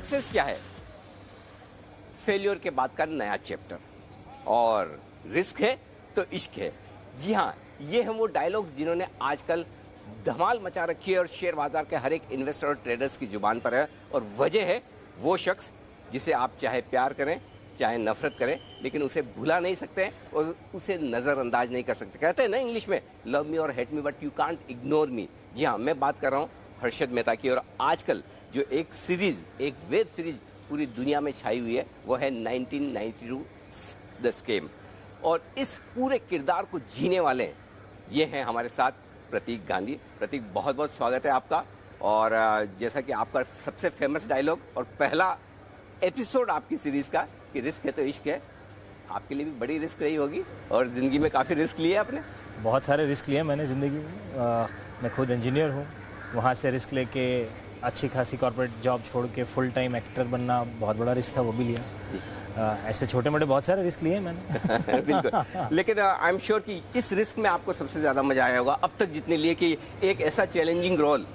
Success क्या है? Failure के बाद का नया चैप्टर। और रिस्क है तो इश्क है। जी हाँ, ये हैं वो डायलॉग्स जिन्होंने आजकल धमाल मचा रखी है और शेयर बाजार के हर एक इन्वेस्टर और ट्रेडर्स की जुबान पर है। और वजह है वो शख्स जिसे आप चाहे प्यार करें चाहे नफरत करें, लेकिन उसे भुला नहीं सकते और उसे नज़रअंदाज नहीं कर सकते। कहते हैं ना इंग्लिश में, लव मी और hate me but you can't ignore me. जी हाँ, मैं बात कर रहा हूँ हर्षद मेहता की। और आजकल जो एक सीरीज, एक वेब सीरीज पूरी दुनिया में छाई हुई है, वो है 1992 द स्कैम। और इस पूरे किरदार को जीने वाले ये हैं हमारे साथ प्रतीक गांधी। प्रतीक, बहुत बहुत स्वागत है आपका। और जैसा कि आपका सबसे फेमस डायलॉग और पहला एपिसोड आपकी सीरीज का कि रिस्क है तो इश्क है, आपके लिए भी बड़ी रिस्क रही होगी और ज़िंदगी में काफ़ी रिस्क लिए आपने। बहुत सारे रिस्क लिए मैंने ज़िंदगी में। मैं खुद इंजीनियर हूँ, वहाँ से रिस्क लेके अच्छी खासी कॉर्पोरेट जॉब छोड़ के फुल टाइम एक्टर बनना बहुत बड़ा रिस्क था, वो भी लिया। ऐसे छोटे मोटे बहुत सारे रिस्क लिए मैंने। बिल्कुल। लेकिन आई एम श्योर कि इस रिस्क में आपको सबसे ज़्यादा मजा आया होगा अब तक जितने लिए, कि एक ऐसा चैलेंजिंग रोल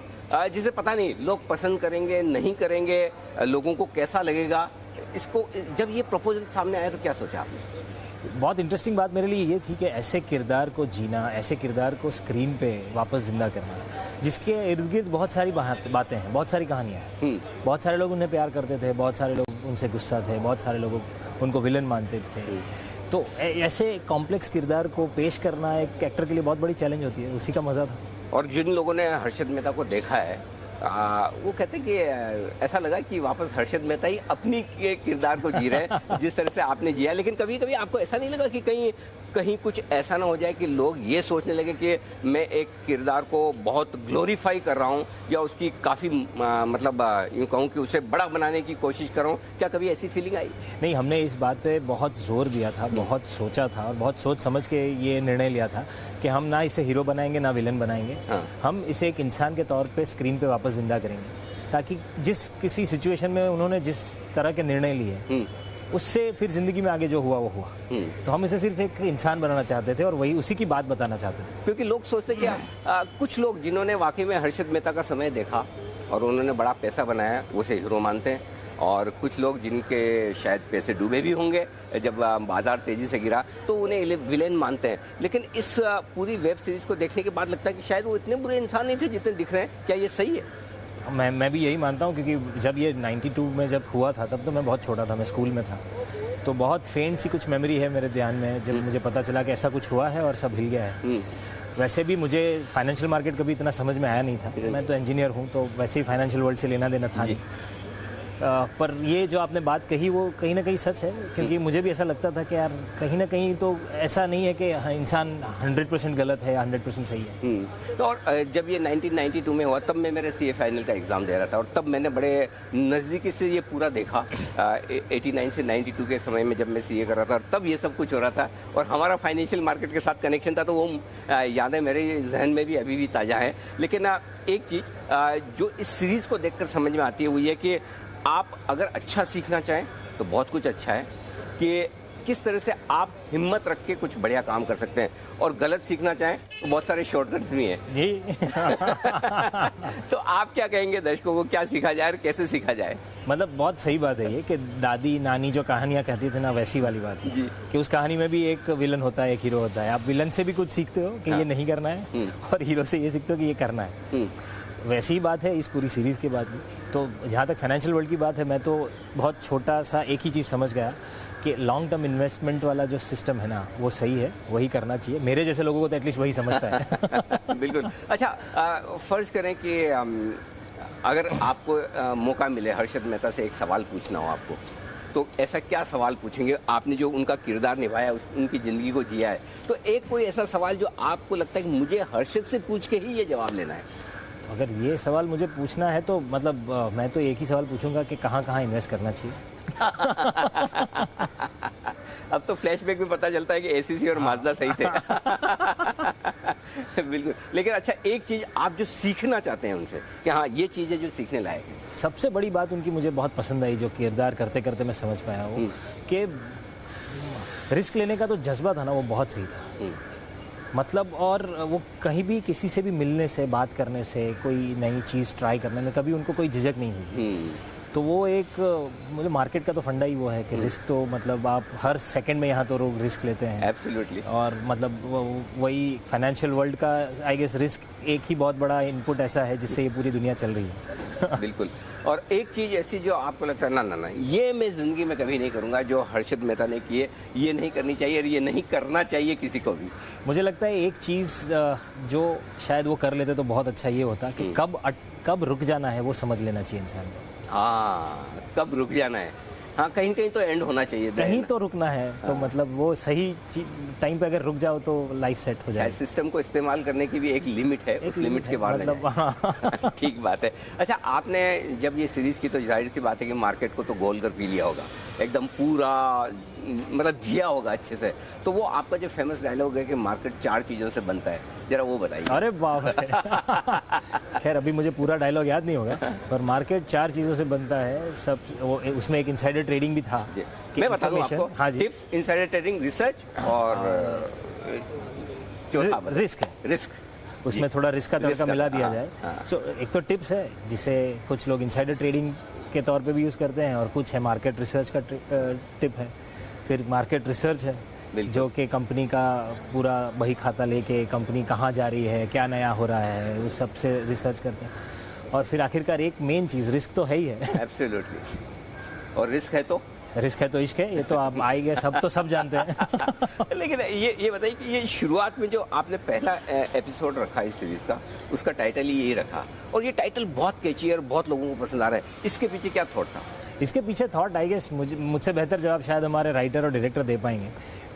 जिसे पता नहीं लोग पसंद करेंगे नहीं करेंगे, लोगों को कैसा लगेगा। इसको जब ये प्रपोजल सामने आया तो क्या सोचा आपने? बहुत इंटरेस्टिंग बात मेरे लिए ये थी कि ऐसे किरदार को जीना, ऐसे किरदार को स्क्रीन पे वापस जिंदा करना, जिसके इर्द गिर्द बहुत सारी बातें हैं, बहुत सारी कहानियाँ हैं। बहुत सारे लोग उन्हें प्यार करते थे, बहुत सारे लोग उनसे गुस्सा थे, बहुत सारे लोग उनको विलन मानते थे। तो ऐसे कॉम्प्लेक्स किरदार को पेश करना एक एक्टर के लिए बहुत बड़ी चैलेंज होती है, उसी का मज़ा था। और जिन लोगों ने हर्षद मेहता को देखा है वो कहते हैं कि ऐसा लगा कि वापस हर्षद मेहता ही अपनी किरदार को जी रहे हैं जिस तरह से आपने जिया। लेकिन कभी कभी आपको ऐसा नहीं लगा कि कहीं कुछ ऐसा ना हो जाए कि लोग ये सोचने लगे कि मैं एक किरदार को बहुत ग्लोरीफाई कर रहा हूँ या उसकी काफ़ी मतलब यूँ कहूँ कि उसे बड़ा बनाने की कोशिश कर रहा हूँ? क्या कभी ऐसी फीलिंग आई? नहीं, हमने इस बात पे बहुत जोर दिया था, बहुत सोचा था और बहुत सोच समझ के ये निर्णय लिया था कि हम ना इसे हीरो बनाएंगे ना विलन बनाएंगे। हम इसे एक इंसान के तौर पे स्क्रीन पे वापस जिंदा करेंगे, ताकि जिस किसी सिचुएशन में उन्होंने जिस तरह के निर्णय लिए उससे फिर ज़िंदगी में आगे जो हुआ वो हुआ। तो हम इसे सिर्फ एक इंसान बनाना चाहते थे और वही उसी की बात बताना चाहते थे। क्योंकि लोग सोचते कि कुछ लोग जिन्होंने वाकई में हर्षद मेहता का समय देखा और उन्होंने बड़ा पैसा बनाया, उसे हीरो मानते हैं। और कुछ लोग जिनके शायद पैसे डूबे भी होंगे जब बाजार तेज़ी से गिरा, तो उन्हें विलेन मानते हैं। लेकिन इस पूरी वेब सीरीज़ को देखने के बाद लगता है कि शायद वो इतने बुरे इंसान नहीं थे जितने दिख रहे हैं। क्या ये सही है? मैं भी यही मानता हूँ, क्योंकि जब ये 92 में जब हुआ था तब तो मैं बहुत छोटा था, मैं स्कूल में था। तो बहुत फेंट सी कुछ मेमोरी है मेरे ध्यान में जब मुझे पता चला कि ऐसा कुछ हुआ है और सब हिल गया है। वैसे भी मुझे फाइनेंशियल मार्केट कभी इतना समझ में आया नहीं था, मैं तो इंजीनियर हूँ, तो वैसे ही फाइनेंशियल वर्ल्ड से लेना देना था नहीं। पर ये जो आपने बात कही वो कहीं ना कहीं सच है, क्योंकि मुझे भी ऐसा लगता था कि यार कहीं ना कहीं तो ऐसा नहीं है कि इंसान 100% गलत है या 100% सही है। तो और जब ये 1992 में हुआ तब मैं मेरे सीए फाइनल का एग्ज़ाम दे रहा था और तब मैंने बड़े नज़दीकी से ये पूरा देखा। 89 से 92 के समय में जब मैं सीए कर रहा था और तब ये सब कुछ हो रहा था और हमारा फाइनेंशियल मार्केट के साथ कनेक्शन था, तो वो यादें मेरे जहन में भी अभी भी ताज़ा है। लेकिन एक चीज़ जो इस सीरीज़ को देखकर समझ में आती है वो ये कि आप अगर अच्छा सीखना चाहें तो बहुत कुछ अच्छा है कि किस तरह से आप हिम्मत रख के कुछ बढ़िया काम कर सकते हैं, और गलत सीखना चाहें तो बहुत सारे शॉर्टकट्स भी हैं जी। तो आप क्या कहेंगे दर्शकों को, क्या सीखा जाए और कैसे सीखा जाए? मतलब बहुत सही बात है ये कि दादी नानी जो कहानियाँ कहती थे ना, वैसी वाली बात है कि उस कहानी में भी एक विलन होता है, एक हीरो होता है। आप विलन से भी कुछ सीखते हो कि ये नहीं करना है और हीरो से ये सीखते हो कि ये करना है। वैसी ही बात है इस पूरी सीरीज़ के बाद भी। तो जहाँ तक फाइनेंशियल वर्ल्ड की बात है, मैं तो बहुत छोटा सा एक ही चीज़ समझ गया कि लॉन्ग टर्म इन्वेस्टमेंट वाला जो सिस्टम है ना, वो सही है, वही करना चाहिए। मेरे जैसे लोगों को तो एटलीस्ट वही समझता है। बिल्कुल। अच्छा, फ़र्ज़ करें कि अगर आपको मौका मिले हर्षद मेहता से एक सवाल पूछना हो आपको, तो ऐसा क्या सवाल पूछेंगे? आपने जो उनका किरदार निभाया, उनकी ज़िंदगी को जिया है, तो एक कोई ऐसा सवाल जो आपको लगता है कि मुझे हर्षद से पूछ के ही ये जवाब लेना है? अगर ये सवाल मुझे पूछना है तो मतलब मैं तो एक ही सवाल पूछूंगा कि कहाँ कहाँ इन्वेस्ट करना चाहिए। अब तो फ्लैशबैक में पता चलता है कि एसीसी और माजदा सही थे। बिल्कुल। लेकिन अच्छा, एक चीज़ आप जो सीखना चाहते हैं उनसे कि हाँ ये चीज़ है जो सीखने लायक है। सबसे बड़ी बात उनकी मुझे बहुत पसंद आई, जो किरदार करते करते मैं समझ पाया हूँ कि रिस्क लेने का तो जज्बा था ना, वो बहुत सही था। मतलब और वो कहीं भी किसी से भी मिलने से, बात करने से, कोई नई चीज़ ट्राई करने में कभी उनको कोई झिझक नहीं हुई। तो वो एक मुझे मार्केट का तो फंडा ही वो है कि रिस्क तो मतलब आप हर सेकंड में यहाँ तो लोग रिस्क लेते हैं। एब्सोल्युटली। और मतलब वही फाइनेंशियल वर्ल्ड का आई गेस रिस्क एक ही बहुत बड़ा इनपुट ऐसा है जिससे ये पूरी दुनिया चल रही है। बिल्कुल। और एक चीज़ ऐसी जो आपको लगता है ना ये मैं ज़िंदगी में कभी नहीं करूँगा, जो हर्षद मेहता ने की है, ये नहीं करनी चाहिए और ये नहीं करना चाहिए किसी को भी। मुझे लगता है एक चीज़ जो शायद वो कर लेते तो बहुत अच्छा ये होता कि कब रुक जाना है वो समझ लेना चाहिए इंसान को। हाँ, कब रुक जाना है। हाँ, कहीं कहीं तो एंड होना चाहिए, कहीं तो रुकना है। तो मतलब वो सही टाइम पे अगर रुक जाओ तो लाइफ सेट हो जाए। सिस्टम को इस्तेमाल करने की भी एक लिमिट है, उस लिमिट के बाहर मतलब ठीक बात है। अच्छा, आपने जब ये सीरीज की तो जाहिर सी बात है कि मार्केट को तो गोल कर पी लिया होगा, एकदम पूरा मतलब जिया होगा अच्छे से। तो वो आपका जो फेमस डायलॉग है कि मार्केट 4 चीज़ों से बनता है, जरा वो बताइए। अरे बाप रे। खैर अभी मुझे पूरा डायलॉग याद नहीं होगा, पर मार्केट 4 चीज़ों से बनता है सब। वो उसमें एक इनसाइडर ट्रेडिंग भी था। मैं बता दूं आपको। हाँ जी। टिप्स, इनसाइडर ट्रेडिंग, रिसर्च और चौथा रिस्क है। रिस्क। उसमें थोड़ा रिस्क का तड़का मिला दिया जाए। सो एक तो टिप्स है जिसे कुछ लोग इनसाइडर ट्रेडिंग के तौर पे भी यूज़ करते हैं, और कुछ है मार्केट रिसर्च का टिप है। फिर मार्केट रिसर्च है जो कि कंपनी का पूरा बही खाता लेके कंपनी कहाँ जा रही है, क्या नया हो रहा है, उस सब से रिसर्च करते हैं। और फिर आखिरकार एक मेन चीज़ रिस्क तो है ही है। एब्सोल्युटली। और रिस्क है तो इश्क है, ये तो आप आए गए सब जानते हैं। लेकिन ये बताइए कि ये शुरुआत में जो आपने पहला एपिसोड रखा इस सीरीज का, उसका टाइटल ही यही रखा, और ये टाइटल बहुत कैची है और बहुत लोगों को पसंद आ रहा है। इसके पीछे क्या थॉट था? इसके पीछे थॉट आई गेस मुझसे बेहतर जवाब शायद हमारे राइटर और डायरेक्टर दे पाएंगे,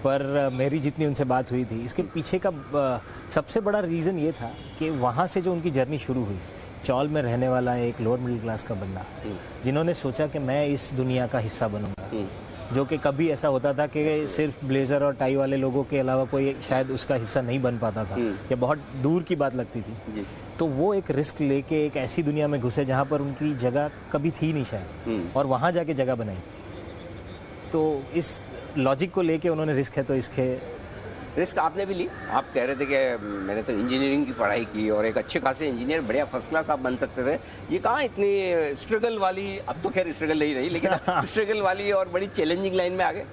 पर मेरी जितनी उनसे बात हुई थी, इसके पीछे का सबसे बड़ा रीज़न ये था कि वहाँ से जो उनकी जर्नी शुरू हुई, चौल में रहने वाला एक लोअर मिडिल क्लास का बंदा जिन्होंने सोचा कि मैं इस दुनिया का हिस्सा बनूंगा, जो कि कभी ऐसा होता था कि सिर्फ ब्लेजर और टाई वाले लोगों के अलावा कोई शायद उसका हिस्सा नहीं बन पाता था, या बहुत दूर की बात लगती थी। तो वो एक रिस्क लेके एक ऐसी दुनिया में घुसे जहाँ पर उनकी जगह कभी थी नहीं शायद, और वहाँ जाके जगह बनाई। तो इस लॉजिक को लेके उन्होंने रिस्क है तो इसके रिस्क आपने भी ली। आप कह रहे थे कि मैंने तो इंजीनियरिंग की पढ़ाई की और एक अच्छे खासे इंजीनियर, बढ़िया फर्स्ट क्लास आप बन सकते थे। ये कहाँ इतनी स्ट्रगल वाली, अब तो खैर स्ट्रगल नहीं रही, लेकिन स्ट्रगल वाली और बड़ी चैलेंजिंग लाइन में आ गए।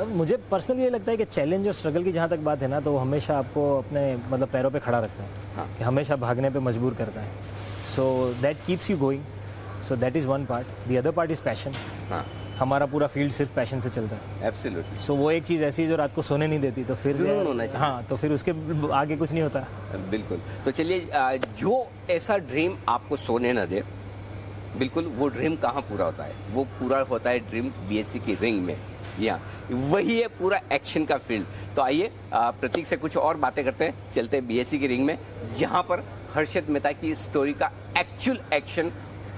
मुझे पर्सनली ये लगता है कि चैलेंज और स्ट्रगल की जहाँ तक बात है ना, तो वो हमेशा आपको अपने मतलब पैरों पे खड़ा रखता है। हाँ। कि हमेशा भागने पे मजबूर करता है। So that keeps you going. So that is one part. The other part is passion. हाँ। हमारा पूरा फील्ड सिर्फ पैशन से चलता है। एब्सोल्युटली। सो वो एक चीज़ ऐसी है जो रात को सोने नहीं देती, तो फिर हाँ, तो फिर उसके आगे कुछ नहीं होता। बिल्कुल। तो चलिए, जो ऐसा ड्रीम आपको सोने न दे, बिल्कुल वो ड्रीम कहाँ पूरा होता है? वो पूरा होता है ड्रीम बीएससी की रिंग में। या वही है पूरा एक्शन का फील्ड। तो आइए प्रतीक से कुछ और बातें करते हैं, चलते हैं बीएससी की रिंग में, जहाँ पर हर्षद मेहता की स्टोरी का एक्चुअल एक्शन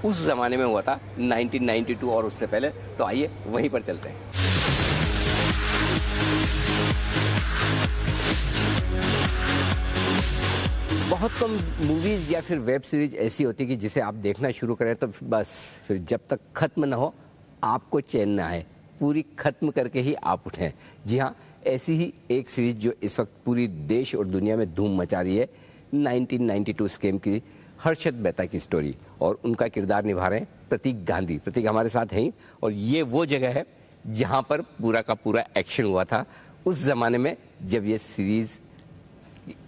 उस जमाने में हुआ था, 1992 और उससे पहले। तो आइए वहीं पर चलते हैं। बहुत कम मूवीज या फिर वेब सीरीज ऐसी होती कि जिसे आप देखना शुरू करें तो बस फिर जब तक खत्म ना हो आपको चैन ना आए, पूरी खत्म करके ही आप उठें। जी हाँ, ऐसी ही एक सीरीज जो इस वक्त पूरी देश और दुनिया में धूम मचा रही है, 1992 स्कैम की हर्षद मेहता की स्टोरी, और उनका किरदार निभा रहे हैं प्रतीक गांधी। प्रतीक हमारे साथ हैं, और ये वो जगह है जहाँ पर पूरा का पूरा एक्शन हुआ था उस जमाने में, जब ये सीरीज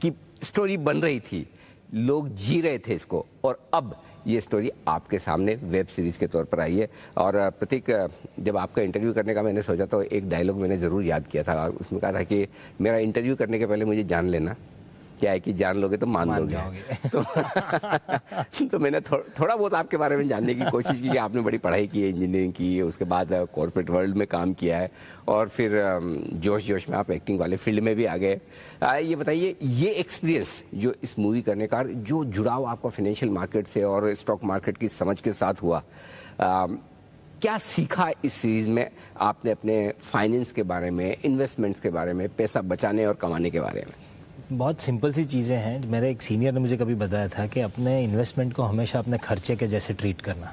की स्टोरी बन रही थी, लोग जी रहे थे इसको, और अब ये स्टोरी आपके सामने वेब सीरीज के तौर पर आई है। और प्रतीक, जब आपका इंटरव्यू करने का मैंने सोचा तो एक डायलॉग मैंने ज़रूर याद किया था। उसमें कहा था कि मेरा इंटरव्यू करने के पहले मुझे जान लेना, क्या है कि जान लोगे तो मान लोगे। तो मैंने थोड़ा बहुत आपके बारे में जानने की कोशिश की कि आपने बड़ी पढ़ाई की है, इंजीनियरिंग की है, उसके बाद कॉर्पोरेट वर्ल्ड में काम किया है, और फिर जोश जोश में आप एक्टिंग वाले फील्ड में भी आ गए। ये बताइए, ये एक्सपीरियंस जो इस मूवी करने का, जो जुड़ाव आपका फाइनेंशियल मार्केट से और स्टॉक मार्केट की समझ के साथ हुआ, क्या सीखा इस सीरीज में आपने अपने फाइनेंस के बारे में, इन्वेस्टमेंट्स के बारे में, पैसा बचाने और कमाने के बारे में? बहुत सिंपल सी चीज़ें हैं। मेरे एक सीनियर ने मुझे कभी बताया था कि अपने इन्वेस्टमेंट को हमेशा अपने खर्चे के जैसे ट्रीट करना।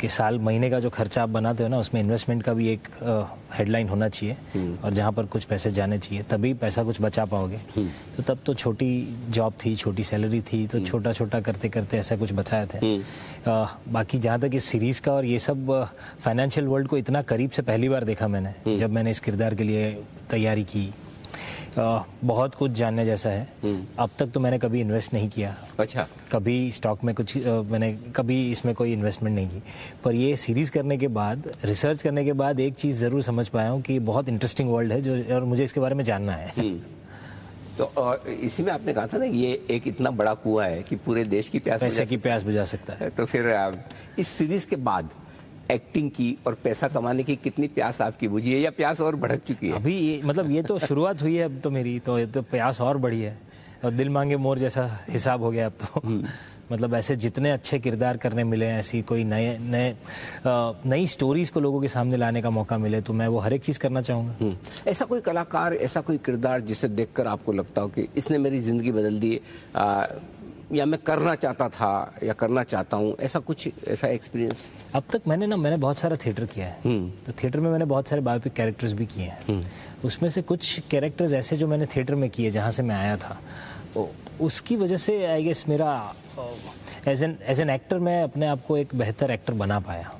कि साल महीने का जो खर्चा आप बनाते हो ना, उसमें इन्वेस्टमेंट का भी एक हेडलाइन होना चाहिए, और जहाँ पर कुछ पैसे जाने चाहिए तभी पैसा कुछ बचा पाओगे। तो तब तो छोटी जॉब थी, छोटी सैलरी थी, तो छोटा छोटा करते करते ऐसा कुछ बचाए थे। बाकी जहाँ तक इस सीरीज़ का और ये सब फाइनेंशियल वर्ल्ड को इतना करीब से पहली बार देखा मैंने, जब मैंने इस किरदार के लिए तैयारी की। बहुत कुछ जानने जैसा है। अब तक तो मैंने कभी इन्वेस्ट नहीं किया। अच्छा। कभी स्टॉक में कुछ मैंने कभी इसमें कोई इन्वेस्टमेंट नहीं की, पर ये सीरीज़ करने के बाद, रिसर्च करने के बाद एक चीज़ ज़रूर समझ पाया हूँ कि बहुत इंटरेस्टिंग वर्ल्ड है जो, और मुझे इसके बारे में जानना है। तो और इसी में आपने कहा था ना, ये एक इतना बड़ा कुआं है कि पूरे देश की पैसे की प्यास बुझा सकता है। तो फिर इस सीरीज के बाद एक्टिंग की और पैसा कमाने की कितनी प्यास आपकी बुझी है, या प्यास और भड़क चुकी है? अभी ये मतलब ये तो शुरुआत हुई है अब तो मेरी, तो ये तो प्यास और बढ़ी है, और दिल मांगे मोर जैसा हिसाब हो गया अब तो। मतलब ऐसे जितने अच्छे किरदार करने मिले हैं, ऐसी कोई नई स्टोरीज को लोगों के सामने लाने का मौका मिले, तो मैं वो हर एक चीज़ करना चाहूँगा। ऐसा कोई कलाकार, ऐसा कोई किरदार जिसे देखकर आपको लगता हो कि इसने मेरी ज़िंदगी बदल दी, या मैं करना चाहता था या करना चाहता हूँ, ऐसा कुछ, ऐसा एक्सपीरियंस? अब तक मैंने बहुत सारा थिएटर किया है, तो थिएटर में मैंने बहुत सारे बायोपिक कैरेक्टर्स भी किए हैं। उसमें से कुछ कैरेक्टर्स ऐसे जो मैंने थिएटर में किए, जहाँ से मैं आया था, तो उसकी वजह से आई गेस मेरा एज एन एक्टर मैं अपने आप को एक बेहतर एक्टर बना पाया,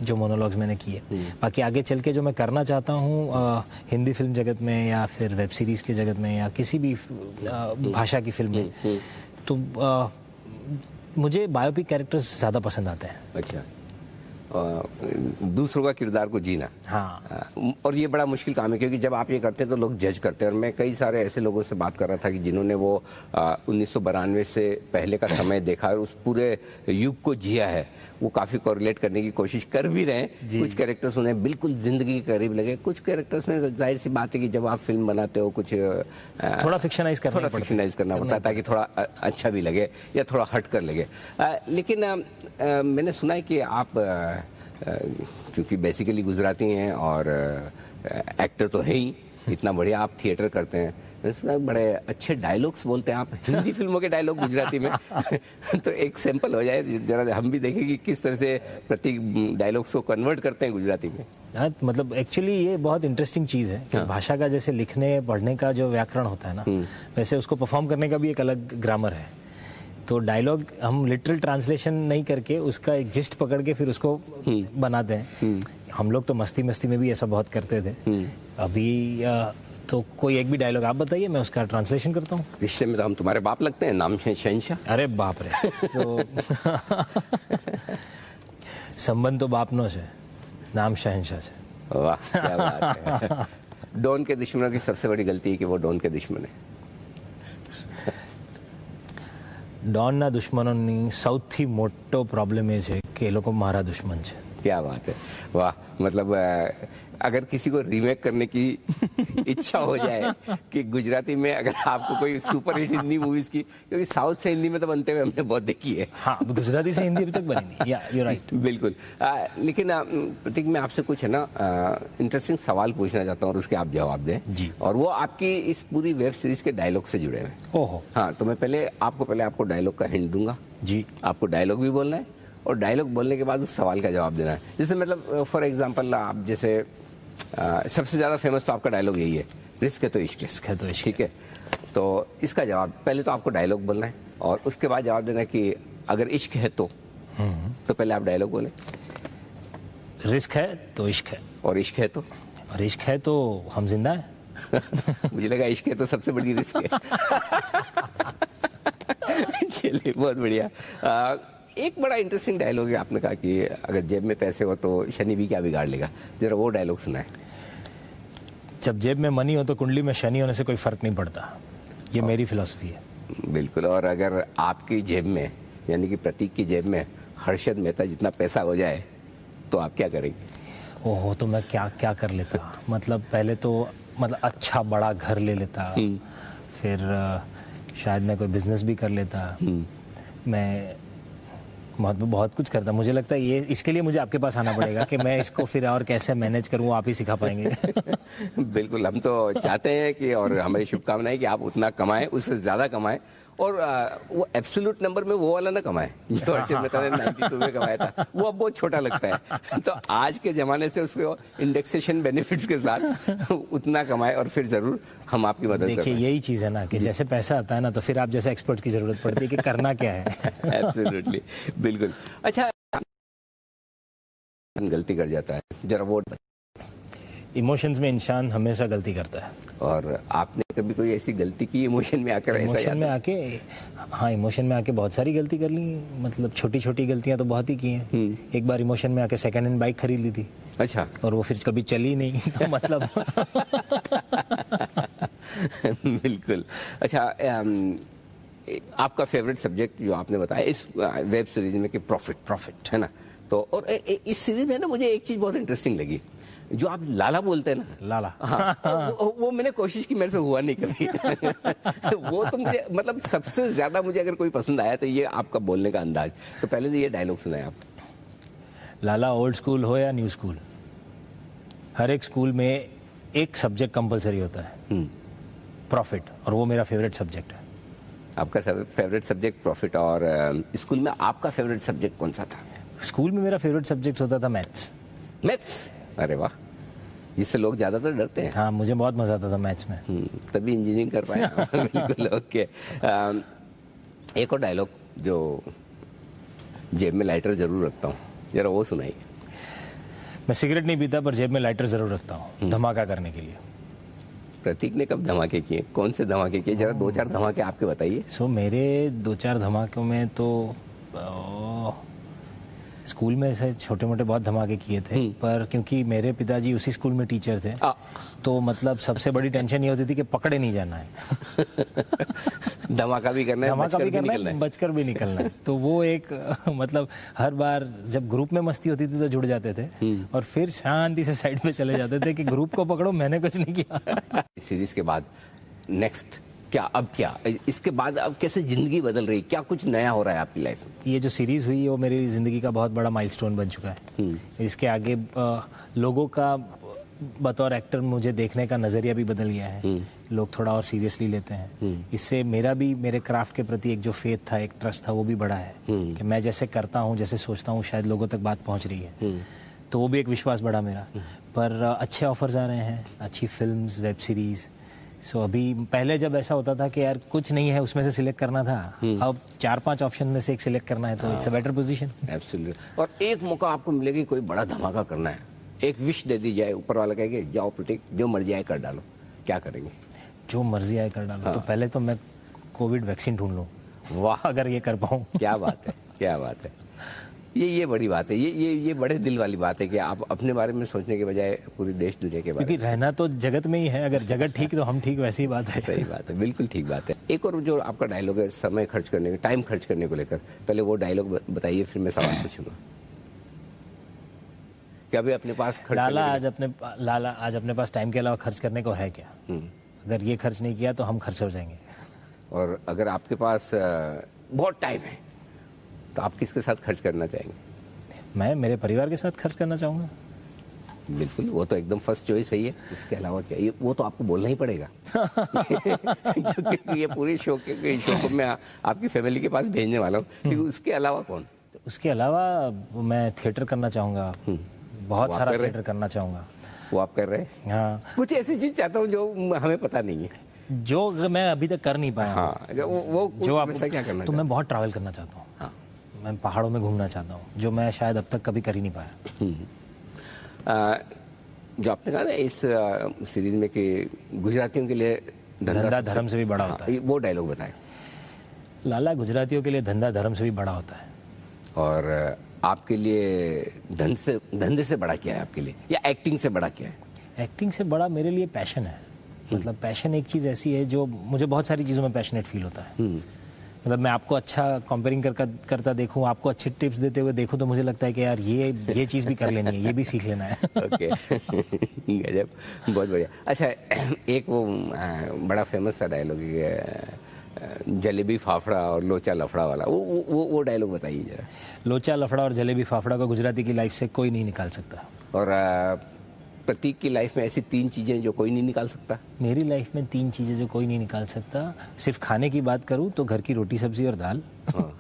जो मोनोलॉग्स मैंने किए। बाकी आगे चल के जो मैं करना चाहता हूँ हिंदी फिल्म जगत में, या फिर वेब सीरीज़ के जगत में, या किसी भी भाषा की फिल्म में, तो मुझे बायोपिक कैरेक्टर्स ज़्यादा पसंद आते हैं। अच्छा। दूसरों का किरदार को जीना। हाँ। और ये बड़ा मुश्किल काम है, क्योंकि जब आप ये करते हैं तो लोग जज करते हैं। और मैं कई सारे ऐसे लोगों से बात कर रहा था कि जिन्होंने वो 1992 से पहले का समय देखा और उस पूरे युग को जिया है, वो काफ़ी कोरिलेट करने की कोशिश कर भी रहे हैं। कुछ कैरेक्टर्स उन्हें बिल्कुल ज़िंदगी के करीब लगे, कुछ कैरेक्टर्स में जाहिर सी बात है कि जब आप फिल्म बनाते हो कुछ थोड़ा फिक्शनाइज करना पड़ता है, ताकि थोड़ा अच्छा भी लगे या थोड़ा हट कर लगे। लेकिन मैंने सुना है कि आप क्योंकि बेसिकली गुजराती हैं और एक्टर तो है ही, इतना बढ़िया आप थिएटर करते हैं, मैंने सुना बड़े अच्छे डायलॉग्स बोलते हैं आप, हिंदी फिल्मों के डायलॉग गुजराती में। तो एक सैंपल हो जाए जरा, हम भी देखें कि किस तरह से प्रति डायलॉग्स को कन्वर्ट करते हैं गुजराती में। हाँ, मतलब एक्चुअली ये बहुत इंटरेस्टिंग चीज़ है कि भाषा का जैसे लिखने पढ़ने का जो व्याकरण होता है ना, वैसे उसको परफॉर्म करने का भी एक अलग ग्रामर है। तो डायलॉग हम लिटरल ट्रांसलेशन नहीं करके उसका एक जिस्ट पकड़ के फिर उसको बनाते हैं। हम लोग तो मस्ती मस्ती में भी ऐसा बहुत करते थे। अभी तो कोई एक भी डायलॉग आप बताइए, मैं उसका ट्रांसलेशन करता हूँ। रिश्ते में तो हम तुम्हारे बाप लगते हैं, नाम शहंशाह। अरे बाप रे। तो संबंध तो बापनों से, नाम शहंशाह से। वाह, क्या बात है। डॉन के दुश्मनों की सबसे बड़ी गलती है कि वो डॉन के दुश्मन है। ડોનના દુશ્મનોની સૌથી મોટો પ્રોબ્લેમ એ છે કે એ લોકો મારા દુશ્મન છે। क्या बात है, वाह। मतलब अगर किसी को रीमेक करने की इच्छा हो जाए कि गुजराती में अगर आपको कोई सुपरहिट हिंदी मूवीज की, क्योंकि साउथ से हिंदी में तो बनते हुए हमने बहुत देखी है। हाँ, गुजराती से हिंदी अभी तक बनी नहीं। या यू राइट, बिल्कुल। लेकिन प्रतीक, मैं आपसे कुछ है ना इंटरेस्टिंग सवाल पूछना चाहता हूँ और उसके आप जवाब दें जी। और वो आपकी इस पूरी वेब सीरीज के डायलॉग से जुड़े हुए। ओहो। हाँ, तो मैं पहले आपको डायलॉग का हिंट दूंगा जी। आपको डायलॉग भी बोलना है और डायलॉग बोलने के बाद उस सवाल का जवाब देना है। जैसे मतलब फॉर एग्जांपल आप जैसे सबसे ज़्यादा फेमस तो आपका डायलॉग यही है, रिस्क है तो इश्क, रिस्क है तो इश्क। ठीक है, तो इसका जवाब पहले तो आपको डायलॉग बोलना है और उसके बाद जवाब देना है कि अगर इश्क है तो पहले आप डायलॉग बोले। रिस्क है तो इश्क है, और इश्क है तो, और इश्क है तो हम जिंदा है। मुझे लगा इश्क है तो सबसे बड़ी रिस्क है। चलिए, बहुत बढ़िया। एक बड़ा इंटरेस्टिंग डायलॉग है, आपने कहा कि अगर जेब में पैसे हो तो शनि भी क्या बिगाड़ लेगा, जरा वो डायलॉग सुना है। जब जेब में मनी हो तो कुंडली में शनि होने से कोई फर्क नहीं पड़ता, ये मेरी फिलॉसफी है। बिल्कुल। और अगर आपकी जेब में, यानी कि प्रतीक की जेब में हर्षद मेहता जितना पैसा हो जाए तो आप क्या करेंगे? ओहो, तो मैं क्या क्या कर लेता। मतलब पहले तो मतलब अच्छा बड़ा घर ले लेता, फिर शायद मैं कोई बिजनेस भी कर लेता, मैं बहुत कुछ करता। मुझे लगता है ये इसके लिए मुझे आपके पास आना पड़ेगा कि मैं इसको फिर और कैसे मैनेज करूँ, आप ही सिखा पाएंगे। बिल्कुल, हम तो चाहते हैं कि, और हमारी शुभकामनाएं कि आप उतना कमाएं, उससे ज़्यादा कमाएं और वो एब्सोल्यूट नंबर में वो वाला ना कमाए जो अर्शद मेहता ने 92 में कमाया था, वो अब बहुत छोटा लगता है। तो आज के ज़माने से उसको इंडेक्सेशन बेनिफिट्स के साथ उतना कमाए और फिर ज़रूर हम आपकी मदद देखिए करें। यही चीज़ है ना कि जैसे पैसा आता है ना तो फिर आप जैसे एक्सपर्ट की ज़रूरत पड़ती है कि करना क्या है। एब्सोल्युटली, बिल्कुल। अच्छा, गलती कर जाता है, जरा वो इमोशंस में इंसान हमेशा गलती करता है। और आपने कभी कोई ऐसी गलती की इमोशन में आकर? ऐसा इमोशन याद में है? आके, हाँ इमोशन में आके बहुत सारी गलती कर ली, मतलब छोटी छोटी गलतियां तो बहुत ही की हैं। एक बार इमोशन में आके सेकंड हैंड बाइक खरीद ली थी अच्छा। और वो फिर कभी चली नहीं तो मतलब बिल्कुल। अच्छा, आपका फेवरेट सब्जेक्ट जो आपने बताया इस वेब सीरीज में कि प्रॉफिट है ना, तो और इस सीरीज में ना मुझे एक चीज बहुत इंटरेस्टिंग लगी, जो आप लाला बोलते हैं ना, लाला। हाँ, वो मैंने कोशिश की, मेरे से हुआ नहीं कभी। वो तो मुझे मतलब सबसे ज्यादा मुझे अगर कोई पसंद आया तो ये आपका बोलने का अंदाज। तो पहले तो ये डायलॉग सुनाए आप। लाला ओल्ड स्कूल हो या न्यू स्कूल, हर एक स्कूल में एक सब्जेक्ट कंपलसरी होता है, प्रॉफिट, और वो मेरा फेवरेट सब्जेक्ट है। आपका फेवरेट सब्जेक्ट प्रॉफिट, और स्कूल में आपका फेवरेट सब्जेक्ट कौन सा था? स्कूल में मेरा फेवरेट सब्जेक्ट होता था मैथ्स। मैथ्स? अरे वाह, जिससे लोग ज्यादातर डरते हैं। हाँ मुझे बहुत मजा आता था मैथ्स में। तभी इंजीनियरिंग कर पाए। बिल्कुल, ओके। एक और डायलॉग जो जेब में लाइटर जरूर रखता हूँ, जरा वो सुनाइए। मैं सिगरेट नहीं पीता पर जेब में लाइटर जरूर रखता हूँ धमाका करने के लिए। प्रतीक ने कब धमाके किए, कौन से धमाके किए, जरा दो चार धमाके आपके बताइए। सो मेरे दो चार धमाकों में तो स्कूल में ऐसे छोटे मोटे बहुत धमाके किए थे, पर क्योंकि मेरे पिताजी उसी स्कूल में टीचर थे तो मतलब सबसे बड़ी टेंशन ये होती थी कि पकड़े नहीं जाना है। धमाका भी करना है, धमाका भी करना निकलना है, बचकर भी निकलना है। तो वो एक मतलब हर बार जब ग्रुप में मस्ती होती थी तो जुड़ जाते थे और फिर शांति से साइड पे चले जाते थे कि ग्रुप को पकड़ो, मैंने कुछ नहीं किया। इस सीरीज के बाद नेक्स्ट क्या, अब क्या, इसके बाद अब कैसे जिंदगी बदल रही, क्या कुछ नया हो रहा है आपकी लाइफ में? ये जो सीरीज हुई है वो मेरी जिंदगी का बहुत बड़ा माइलस्टोन बन चुका है। इसके आगे लोगों का बतौर एक्टर मुझे देखने का नजरिया भी बदल गया है। लोग थोड़ा और सीरियसली लेते हैं। इससे मेरा भी मेरे क्राफ्ट के प्रति एक जो फेथ था, एक ट्रस्ट था, वो भी बढ़ा है कि मैं जैसे करता हूँ, जैसे सोचता हूँ, शायद लोगों तक बात पहुँच रही है। तो वो भी एक विश्वास बढ़ा मेरा। पर अच्छे ऑफर्स आ रहे हैं, अच्छी फिल्म्स, वेब सीरीज। सो अभी पहले जब ऐसा होता था कि यार कुछ नहीं है उसमें से सिलेक्ट करना था, अब 4-5 ऑप्शन में से एक सिलेक्ट करना है, तो it's a better position. Absolutely. और एक मौका आपको मिलेगा, कोई बड़ा धमाका करना है, एक विश दे दी जाए, ऊपर वाला कहेगा जाओ प्रतीक जो मर्जी आए कर डालो, क्या करेंगे? जो मर्जी आए कर डालो। तो पहले तो मैं कोविड वैक्सीन ढूंढ लूँ। वाह, अगर ये कर पाऊँ। क्या बात है, क्या बात है। ये बड़ी बात है, ये बड़े दिल वाली बात है कि आप अपने बारे में सोचने के बजाय पूरी देश दुनिया के बारे में। क्योंकि रहना तो जगत में ही है, अगर जगत ठीक तो हम ठीक, वैसी बात है। सही बात है, बिल्कुल ठीक बात है। एक और जो आपका डायलॉग है समय खर्च करने का, टाइम खर्च करने को लेकर, पहले वो डायलॉग बताइए फिर मैं सवाल पूछूंगा। क्या अभी अपने पास खर्च लाला आज अपने पास टाइम के अलावा खर्च करने को है क्या? अगर ये खर्च नहीं किया तो हम खर्च हो जाएंगे। और अगर आपके पास बहुत टाइम है तो आप किसके साथ खर्च करना चाहेंगे? मैं मेरे परिवार के साथ खर्च करना चाहूँगा। बिल्कुल, वो तो एकदम फर्स्ट चॉइस है। उसके अलावा क्या, ये वो तो आपको बोलना ही पड़ेगा। क्योंकि ये पूरे शो को मैं आपकी फैमिली के पास भेजने वाला हूँ। उसके अलावा कौन? उसके अलावा मैं थिएटर करना चाहूँगा, बहुत सारा थिएटर करना चाहूँगा। वो आप कर रहे हैं? हाँ, कुछ ऐसी चीज चाहता हूँ जो हमें पता नहीं है, जो मैं अभी तक कर नहीं पाया। हाँ, वो जो आप क्या करना? तो मैं बहुत ट्रैवल करना चाहता हूँ। हाँ, मैं पहाड़ों में घूमना चाहता हूँ, जो मैं शायद अब तक कभी कर ही नहीं पाया। जो आपने कहा ना इस सीरीज में कि गुजरातियों के लिए धंधा धर्म से भी बड़ा होता है, वो डायलॉग बताएं। लाला, गुजरातियों के लिए धंधा धर्म से भी बड़ा होता है। और आपके लिए धंधे से बड़ा क्या है आपके लिए, या एक्टिंग से बड़ा क्या है? एक्टिंग से बड़ा मेरे लिए पैशन है। मतलब पैशन एक चीज़ ऐसी है जो मुझे बहुत सारी चीज़ों में पैशनेट फील होता है। मतलब मैं आपको अच्छा कंपेयरिंग करता देखूं, आपको अच्छे टिप्स देते हुए देखूं, तो मुझे लगता है कि यार ये चीज़ भी कर लेनी है, ये भी सीख लेना है। ओके, गजब, बहुत बढ़िया। अच्छा, एक वो बड़ा फेमस सा डायलॉग है, जलेबी फाफड़ा और लोचा लफड़ा वाला, वो डायलॉग बताइए जरा। लोचा लफड़ा और जलेबी फाफड़ा को गुजराती की लाइफ से कोई नहीं निकाल सकता। और प्रतीक की लाइफ में ऐसी 3 चीजें जो कोई नहीं निकाल सकता? मेरी लाइफ में 3 चीज़ें जो कोई नहीं निकाल सकता, सिर्फ खाने की बात करूँ तो घर की रोटी सब्जी और दाल। हाँ।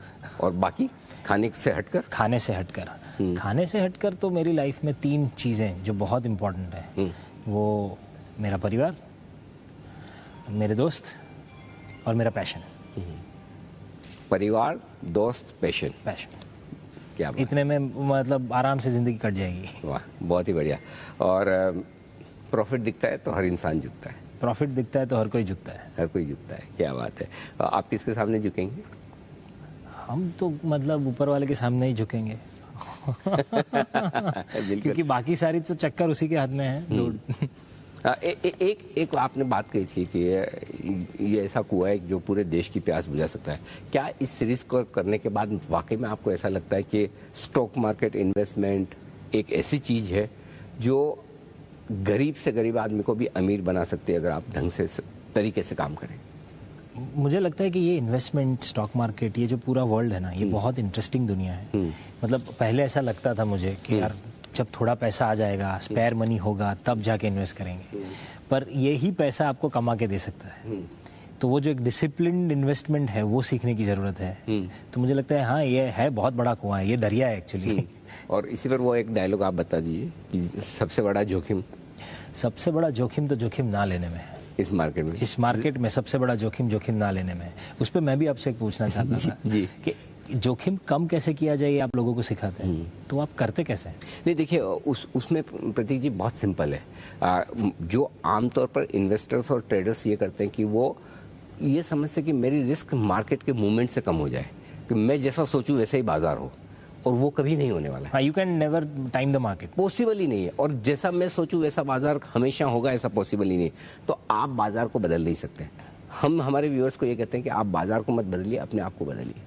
और बाकी खाने से हटकर? खाने से हटकर, खाने से हटकर तो मेरी लाइफ में 3 चीज़ें जो बहुत इम्पोर्टेंट है, वो मेरा परिवार, मेरे दोस्त और मेरा पैशन। परिवार, दोस्त, पैशन। क्या बात। इतने में मतलब आराम से ज़िंदगी कट जाएगी। वाह, बहुत ही बढ़िया। और प्रॉफिट दिखता है तो हर इंसान झुकता है। प्रॉफिट दिखता है तो हर कोई झुकता है। हर कोई झुकता है, क्या बात है। आप किसके सामने झुकेंगे? हम तो मतलब ऊपर वाले के सामने ही झुकेंगे। क्योंकि बाकी सारी तो चक्कर उसी के हाथ में है। एक आपने बात कही थी कि ये ऐसा कुआं है जो पूरे देश की प्यास बुझा सकता है। क्या इस सीरीज को करने के बाद वाकई में आपको ऐसा लगता है कि स्टॉक मार्केट इन्वेस्टमेंट एक ऐसी चीज है जो गरीब से गरीब आदमी को भी अमीर बना सकती है अगर आप ढंग से तरीके से काम करें? मुझे लगता है कि ये इन्वेस्टमेंट, स्टॉक मार्केट, ये जो पूरा वर्ल्ड है ना, ये बहुत इंटरेस्टिंग दुनिया है। मतलब पहले ऐसा लगता था मुझे कि यार जब थोड़ा पैसा आ जाएगा, स्पेयर मनी होगा, तब जाके इन्वेस्ट करेंगे। पर यही पैसा आपको कमा के दे सकता है। तो वो जो एक डिसिप्लिन्ड इन्वेस्टमेंट है वो सीखने की ज़रूरत है। तो मुझे लगता है हाँ, ये है बहुत बड़ा कुआं है, ये दरिया है एक्चुअली। और इसी पर वो एक डायलॉग आप बता दीजिए कि सबसे बड़ा जोखिम? सबसे बड़ा जोखिम तो जोखिम ना लेने में है। इस मार्केट में सबसे बड़ा जोखिम ना लेने में है। उस पर मैं भी आपसे एक पूछना चाहता था जी कि जोखिम कम कैसे किया जाए, ये आप लोगों को सिखाते हैं, तो आप करते कैसे? नहीं, देखिए उसमें प्रतीक जी बहुत सिंपल है। जो आमतौर पर इन्वेस्टर्स और ट्रेडर्स ये करते हैं कि वो ये समझते हैं कि मेरी रिस्क मार्केट के मूवमेंट से कम हो जाए, कि मैं जैसा सोचूं वैसा ही बाजार हो, और वो कभी नहीं होने वाला है। You can never time the market, possible ही नहीं है। और जैसा मैं सोचूं वैसा बाजार हमेशा होगा, ऐसा पॉसिबल ही नहीं। तो आप बाजार को बदल नहीं सकते। हम हमारे व्यूअर्स को ये कहते हैं कि आप बाजार को मत बदलिए, अपने आप को बदलिए,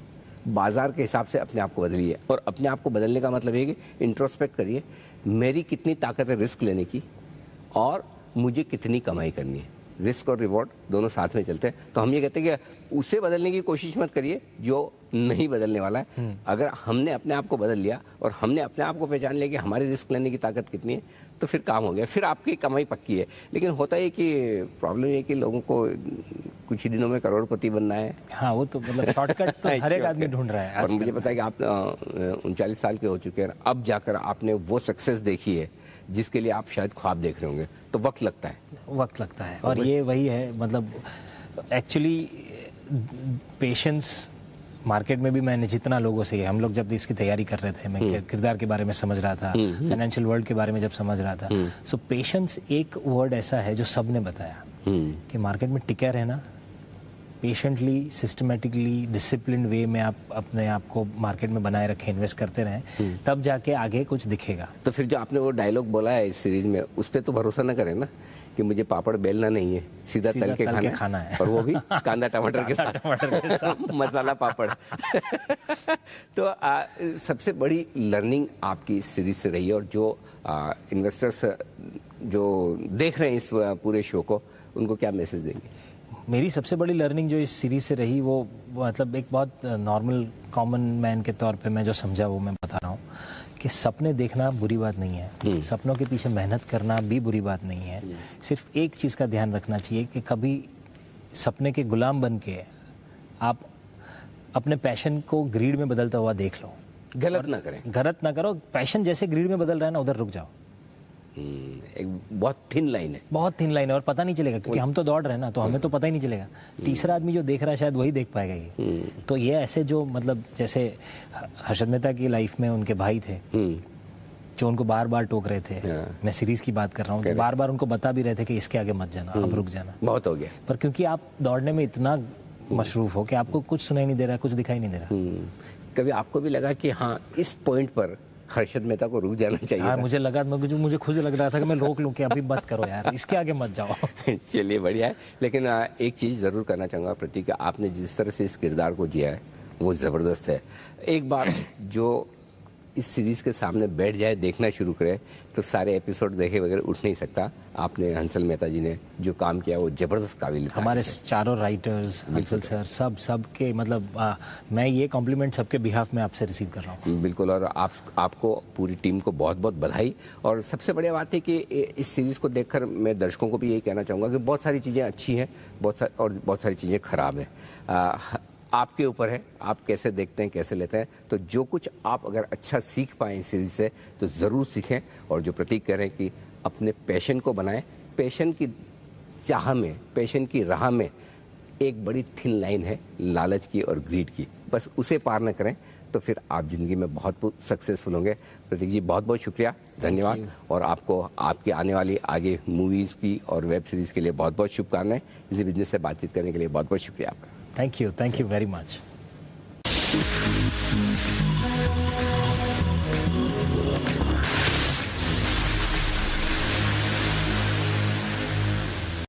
बाजार के हिसाब से अपने आप को बदलिए। और अपने आप को बदलने का मतलब ये कि इंट्रोस्पेक्ट करिए, मेरी कितनी ताकत है रिस्क लेने की और मुझे कितनी कमाई करनी है। रिस्क और रिवॉर्ड दोनों साथ में चलते हैं। तो हम ये कहते हैं कि उसे बदलने की कोशिश मत करिए जो नहीं बदलने वाला है। अगर हमने अपने आप को बदल लिया और हमने अपने आप को पहचान लिया कि हमारी रिस्क लेने की ताकत कितनी है, तो फिर काम हो गया, फिर आपकी कमाई पक्की है। लेकिन होता है कि प्रॉब्लम ये कि लोगों को कुछ ही दिनों में करोड़पति बनना है। हाँ, वो तो मतलब शॉर्टकट तो हर एक आदमी ढूंढ रहा है। और मुझे पता है कि आप 39 साल के हो चुके हैं, अब जाकर आपने वो सक्सेस देखी है जिसके लिए आप शायद ख्वाब देख रहे होंगे। तो वक्त लगता है। और ये वही है, मतलब एक्चुअली पेशेंस मार्केट में भी मैंने जितना लोगों से, हम लोग जब इसकी तैयारी कर रहे थे, मैं किरदार के बारे में समझ रहा था, फाइनेंशियल वर्ल्ड के बारे में जब समझ रहा था, सो पेशेंस एक वर्ड ऐसा है जो सब ने बताया कि मार्केट में टिके रहना, पेशेंटली, सिस्टमेटिकली, डिसिप्लिन वे में आप अपने आप को मार्केट में बनाए रखें, इन्वेस्ट करते रहें, तब जाके आगे कुछ दिखेगा। तो फिर जो आपने वो डायलॉग बोला है इस सीरीज में, उस पर तो भरोसा न करें ना कि मुझे पापड़ बेलना नहीं है, सीधा तल के खाना है। और वो भी कांदा टमाटर के साथ मसाला पापड़। तो सबसे बड़ी लर्निंग आपकी इस सीरीज से रही है, और जो इन्वेस्टर्स जो देख रहे हैं इस पूरे शो को, उनको क्या मैसेज देंगे? मेरी सबसे बड़ी लर्निंग जो इस सीरीज से रही, वो मतलब एक बहुत नॉर्मल कॉमन मैन के तौर पे मैं जो समझा वो मैं बता रहा हूँ कि सपने देखना बुरी बात नहीं है, सपनों के पीछे मेहनत करना भी बुरी बात नहीं है। सिर्फ एक चीज़ का ध्यान रखना चाहिए कि कभी सपने के गुलाम बन के आप अपने पैशन को ग्रीड में बदलता हुआ देख लो। गलत ना करो। पैशन जैसे ग्रीड में बदल रहा है ना, उधर रुक जाओ। एक बहुत थिन लाइन है, और पता नहीं चलेगा, क्योंकि हम तो दौड़ रहे हैं ना, तो हमें तो पता ही नहीं चलेगा। तीसरा आदमी जो देख रहा है शायद वही देख पाएगा ये। तो ये ऐसे जो मतलब जैसे हर्षद मेहता की लाइफ में उनके भाई थे जो उनको बार बार टोक रहे थे, मैं सीरीज की बात कर रहा हूँ, तो बार बार उनको बता भी रहे थे कि इसके आगे मत जाना, अब रुक जाना, बहुत हो गया। पर क्योंकि आप दौड़ने में इतना मशरूफ हो कि आपको कुछ सुनाई नहीं दे रहा, कुछ दिखाई नहीं दे रहा। कभी आपको भी लगा कि हाँ, इस पॉइंट पर हर्षद मेहता को रुक जाना चाहिए? हाँ, मुझे लगा, मुझे खुद लग रहा था कि मैं रोक लूं कि अभी मत करो यार, इसके आगे मत जाओ। चलिए, बढ़िया है। लेकिन एक चीज़ ज़रूर करना चाहूँगा प्रतीक, आपने जिस तरह से इस किरदार को जिया है वो ज़बरदस्त है। एक बार जो इस सीरीज़ के सामने बैठ जाए, देखना शुरू करे, तो सारे एपिसोड देखे बगैर उठ नहीं सकता। आपने हंसल मेहता जी ने जो काम किया वो ज़बरदस्त काबिल था। हमारे चारों राइटर्स, हंसल सर, सब के मतलब मैं ये कॉम्प्लीमेंट सबके बिहाफ में आपसे रिसीव कर रहा हूँ। बिल्कुल, और आपको पूरी टीम को बहुत बहुत बधाई। और सबसे बढ़िया बात है कि इस सीरीज़ को देखकर मैं दर्शकों को भी यही कहना चाहूँगा कि बहुत सारी चीज़ें अच्छी हैं, बहुत सारी चीज़ें ख़राब हैं। आपके ऊपर है, आप कैसे देखते हैं, कैसे लेते हैं। तो जो कुछ आप अगर अच्छा सीख पाएँ इस सीरीज़ से तो ज़रूर सीखें। और जो प्रतीक कह रहे हैं कि अपने पैशन को बनाएं, पैशन की चाह में, पैशन की राह में एक बड़ी थिन लाइन है लालच की और ग्रीड की, बस उसे पार न करें तो फिर आप ज़िंदगी में बहुत सक्सेसफुल होंगे। प्रतीक जी, बहुत बहुत शुक्रिया, धन्यवाद। और आपको आपकी आने वाली आगे मूवीज़ की और वेब सीरीज़ के लिए बहुत बहुत शुभकामनाएं। इसी बिजनेस से बातचीत करने के लिए बहुत बहुत शुक्रिया आपका। Thank you very much.